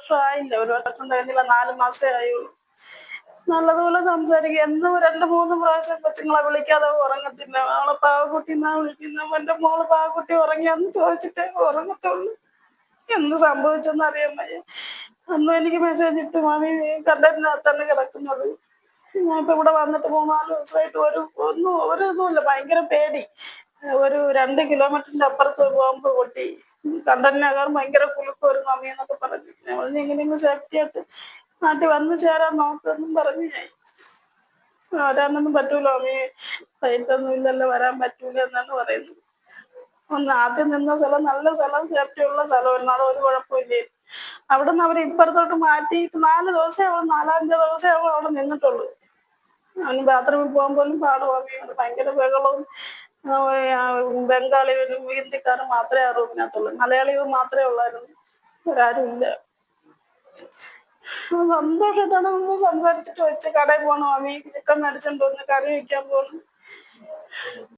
വർഷം ആയില്ല, 1 വർഷം കഴിഞ്ഞില്ല, 4 മാസേ ആയുള്ളൂ. നല്ലതുപോലെ സംസാരിക്കും. എന്നും 2-3 പ്രാവശ്യം കൊച്ചുങ്ങളെ വിളിക്കാതെ ഉറങ്ങത്തില്ല. അവളെ പാവക്കുട്ടി എന്നാ വിളിക്കുന്ന. എന്റെ മോള് പാവക്കുട്ടി ഉറങ്ങിയാന്ന് ചോദിച്ചിട്ടേ ഉറങ്ങത്തുള്ളൂ. എന്ത് സംഭവിച്ചെന്ന് അറിയാൻ വയ്യ. അന്നും എനിക്ക് മെസ്സേജ് ഇട്ട്, മാമി കണ്ടതിനകത്താണ് കിടക്കുന്നത്. ഞാൻ ഇപ്പൊ ഇവിടെ വന്നിട്ട് 3-4 ദിവസമായിട്ട് ഒരു ഇതുമില്ല, ഭയങ്കര പേടി. ഒരു 2 കിലോമീറ്ററിന്റെ അപ്പുറത്ത് ബോംബ് പൊട്ടി, കണ്ടതിനകം ഭയങ്കര കുലുക്കം ഒരു മമ്മി എന്നൊക്കെ പറഞ്ഞു. ഞങ്ങൾ എങ്ങനെയെങ്കിലും സേഫ്റ്റി ആയിട്ട് നാട്ടിൽ വന്ന് ചേരാൻ നോക്കുമെന്നും പറഞ്ഞു. ഞാൻ വരാനൊന്നും പറ്റൂല മമ്മി, ഫ്ലൈറ്റൊന്നും ഇല്ലല്ലോ, വരാൻ പറ്റൂല എന്നാണ് പറയുന്നത്. ആദ്യം നിന്ന സ്ഥലം നല്ല സ്ഥലം, സേഫ്റ്റി ഉള്ള സ്ഥലമായിരുന്നു. അവിടെ ഒരു കുഴപ്പമില്ലേ. അവിടെ നിന്ന് അവർ ഇപ്പുറത്തോട്ട് മാറ്റിയിട്ട് 4 ദിവസമേ അവൾ അവിടെ നിന്നിട്ടുള്ളൂ. അവന് ബാത്റൂമിൽ പോകാൻ പോലും പാടുവാങ്ങിയുണ്ട്. ഭയങ്കര ബഹളവും. ബംഗാളികളും ഹിന്ദിക്കാരും മാത്രമേ ആ റൂമിനകത്തുള്ളൂ. മലയാളികൾ മാത്രമേ ഉള്ളായിരുന്നു, ഒരാരും ഇല്ല. സന്തോഷമായിട്ടാണ് നമ്മൾ സംസാരിച്ചിട്ട് വെച്ച് കടയിൽ പോകണം, മമ്മി ചിക്കൻ മേടിച്ചോണ്ട് വന്ന് കറി വയ്ക്കാൻ പോകണം.